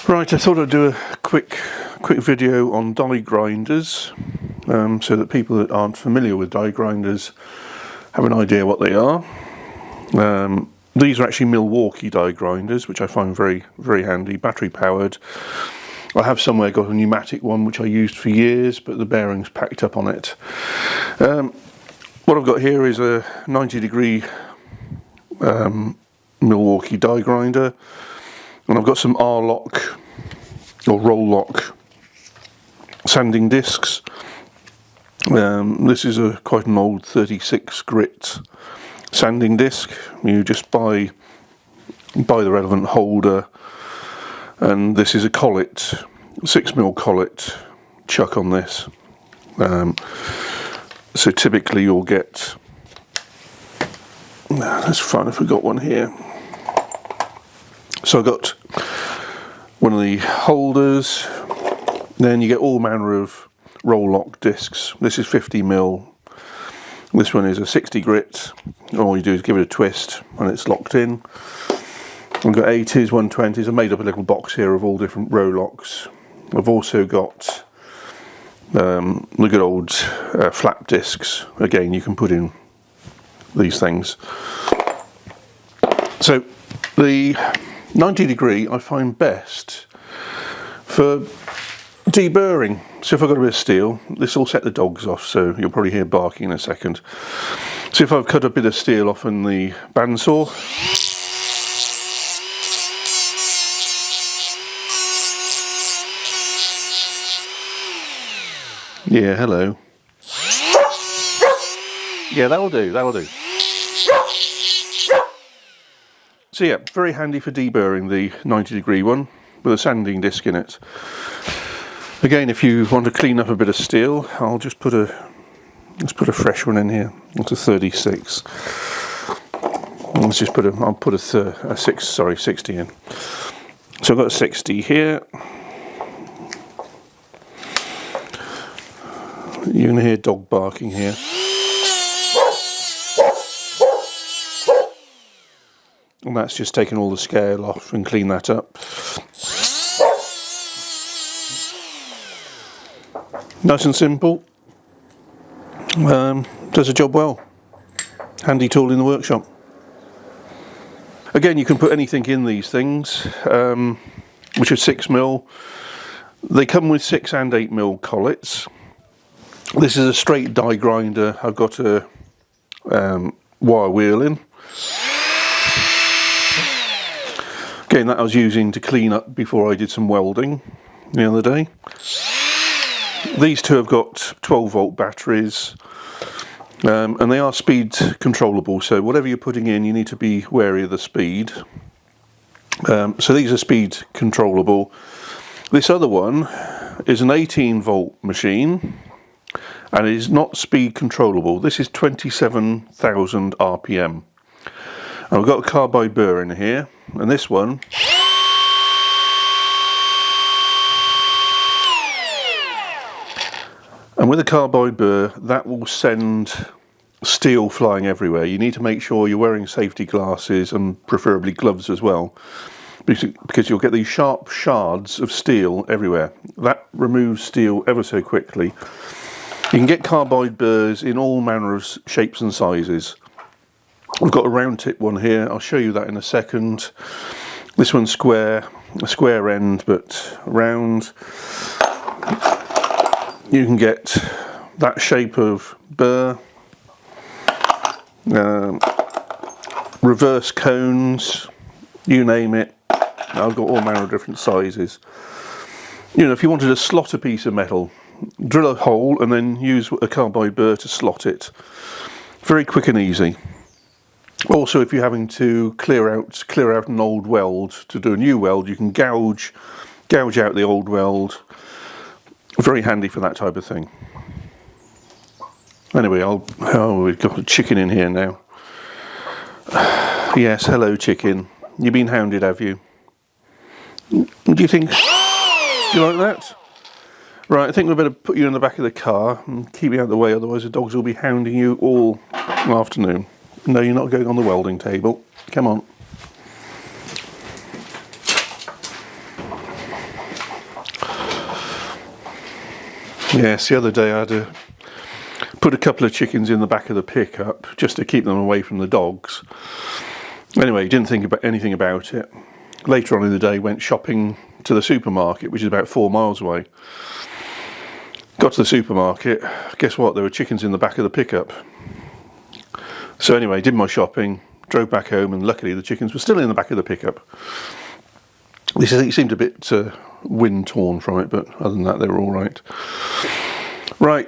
Right, I thought I'd do a quick video on die grinders, so that people that aren't familiar with die grinders have an idea what they are. These are actually Milwaukee die grinders, which I find very, very handy, battery powered. I have somewhere got a pneumatic one which I used for years, but the bearing's packed up on it. What I've got here is a 90-degree Milwaukee die grinder, and I've got some Roloc or Roloc sanding discs. This is quite an old 36 grit sanding disc. You just buy the relevant holder, and this is a collet, 6mm collet chuck on this. So typically you'll get, let's find if we've got one here. So I got one of the holders, then you get all manner of Roloc discs. This is 50mm, this one is a 60 grit. All you do is give it a twist and it's locked in. I've got 80s, 120s, I've made up a little box here of all different Rolocs. I've also got the good old flap discs. Again, you can put in these things. So the 90 degree I find best for deburring. So if I've got a bit of steel, this will set the dogs off, so you'll probably hear barking in a second. So if I've cut a bit of steel off in the bandsaw, yeah, hello. Yeah, that'll do, that'll do. So yeah, very handy for deburring, the 90 degree one with a sanding disc in it. Again, if you want to clean up a bit of steel, I'll just put let's put a fresh one in here. That's a 36. Let's just put I'll put a 60 in. So I've got a 60 here. You're going to hear dog barking here. And that's just taking all the scale off and clean that up. Nice and simple. Does the job well. Handy tool in the workshop. Again, you can put anything in these things, which are 6mm. They come with 6 and 8mm collets. This is a straight die grinder. I've got a wire wheel in. Again, that I was using to clean up before I did some welding the other day. These two have got 12 volt batteries, and they are speed controllable, so whatever you're putting in you need to be wary of the speed. So these are speed controllable. This other one is an 18 volt machine and it is not speed controllable. This is 27,000 RPM. And I've got a carbide burr in here, and this one and with a carbide burr, that will send steel flying everywhere. You need to make sure you're wearing safety glasses and preferably gloves as well, because you'll get these sharp shards of steel everywhere. That removes steel ever so quickly. You can get carbide burrs in all manner of shapes and sizes. I've got a round tip one here, I'll show you that in a second. This one's square, a square end but round. You can get that shape of burr, reverse cones, you name it. I've got all manner of different sizes. You know, if you wanted to slot a piece of metal, drill a hole and then use a carbide burr to slot it. Very quick and easy. Also, if you're having to clear out an old weld to do a new weld, you can gouge out the old weld. Very handy for that type of thing. Anyway, we've got a chicken in here now. Yes, hello chicken. You've been hounded, have you? What do you think? Do you like that? Right, I think we better put you in the back of the car and keep you out of the way, otherwise the dogs will be hounding you all afternoon. No, you're not going on the welding table. Come on. Yes, the other day I had to put a couple of chickens in the back of the pickup just to keep them away from the dogs. Anyway, didn't think about anything about it. Later on in the day, went shopping to the supermarket, which is about 4 miles away. Got to the supermarket, guess what? There were chickens in the back of the pickup. So anyway, did my shopping, drove back home, and luckily the chickens were still in the back of the pickup. It seemed a bit wind torn from it, but other than that they were all right. Right,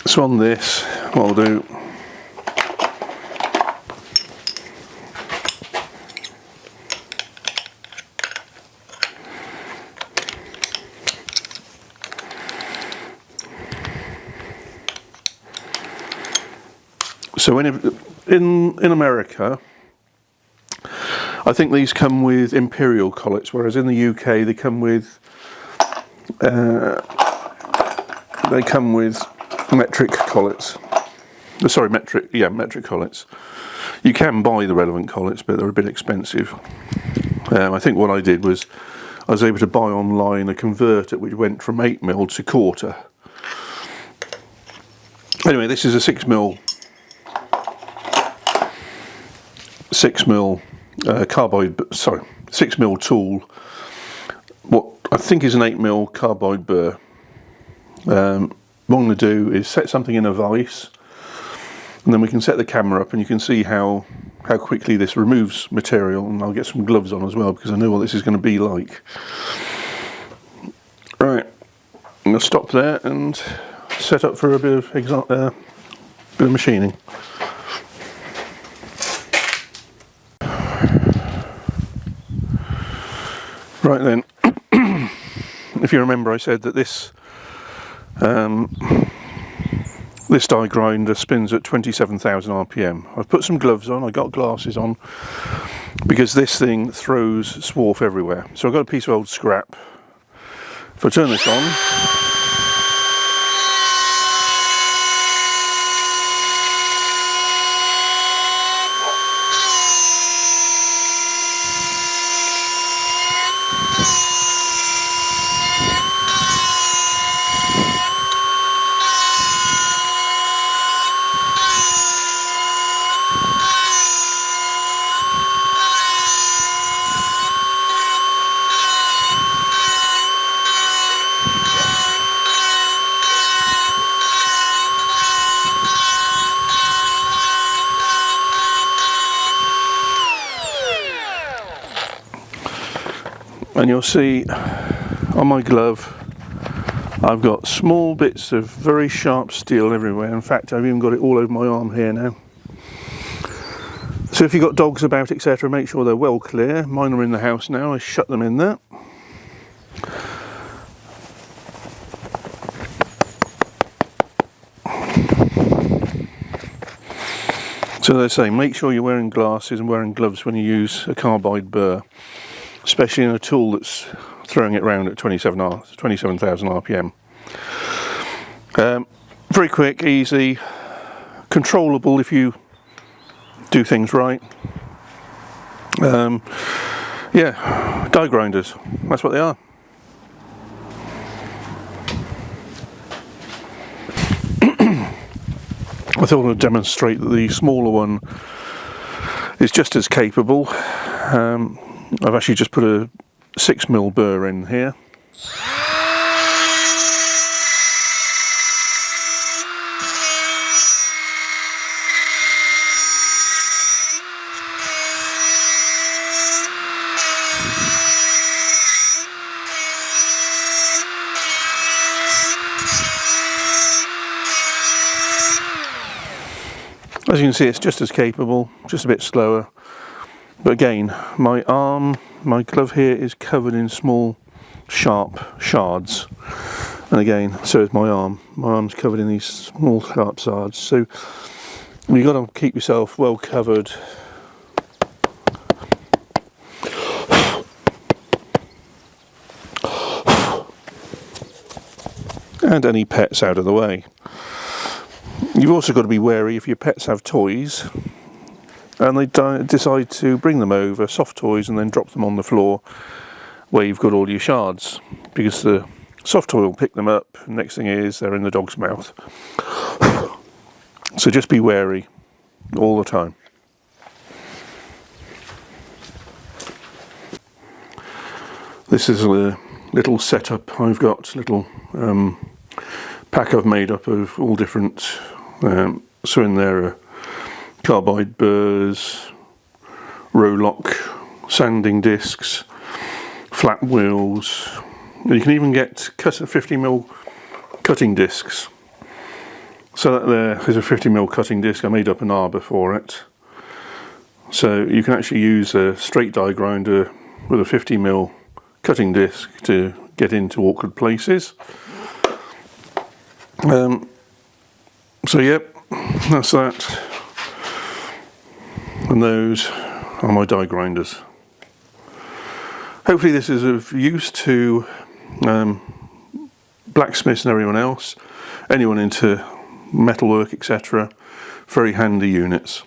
so on this, what I'll do, so in America, I think these come with imperial collets, whereas in the UK they come with metric collets. Sorry, metric collets. You can buy the relevant collets, but they're a bit expensive. I think what I did was I was able to buy online a converter which went from 8mm to quarter. Anyway, this is a 6mm carbide, 6mm tool. What I think is an 8mm carbide burr. What I'm going to do is set something in a vise, and then we can set the camera up and you can see how quickly this removes material, and I'll get some gloves on as well because I know what this is going to be like. Right, I'm going to stop there and set up for a bit of machining. Right then, if you remember, I said that this die grinder spins at 27,000 RPM. I've put some gloves on, I got glasses on, because this thing throws swarf everywhere. So I've got a piece of old scrap. If I turn this on, and you'll see on my glove I've got small bits of very sharp steel everywhere. In fact, I've even got it all over my arm here now. So if you've got dogs about, etc., make sure they're well clear. Mine are in the house now, I shut them in there. So they say, make sure you're wearing glasses and wearing gloves when you use a carbide burr, especially in a tool that's throwing it around at 27,000 RPM. Very quick, easy, controllable if you do things right. Yeah, die grinders, that's what they are. I thought I'd demonstrate that the smaller one is just as capable. I've actually just put a 6mm burr in here. As you can see, it's just as capable, just a bit slower. But again, my glove here is covered in small, sharp shards. And again, so is my arm. My arm's covered in these small, sharp shards. So you've got to keep yourself well covered. And any pets out of the way. You've also got to be wary if your pets have toys and they decide to bring them over, soft toys, and then drop them on the floor where you've got all your shards, because the soft toy will pick them up. Next thing is they're in the dog's mouth. So just be wary all the time. This is a little setup I've got, little pack I've made up of all different, so in there are carbide burrs, Roloc sanding discs, flat wheels. You can even get 50mm cutting discs. So that there is a 50mm cutting disc. I made up an arbor for it. So you can actually use a straight die grinder with a 50mm cutting disc to get into awkward places. So yep, that's that. And those are my die grinders. Hopefully this is of use to blacksmiths and everyone else, anyone into metalwork, etc. Very handy units.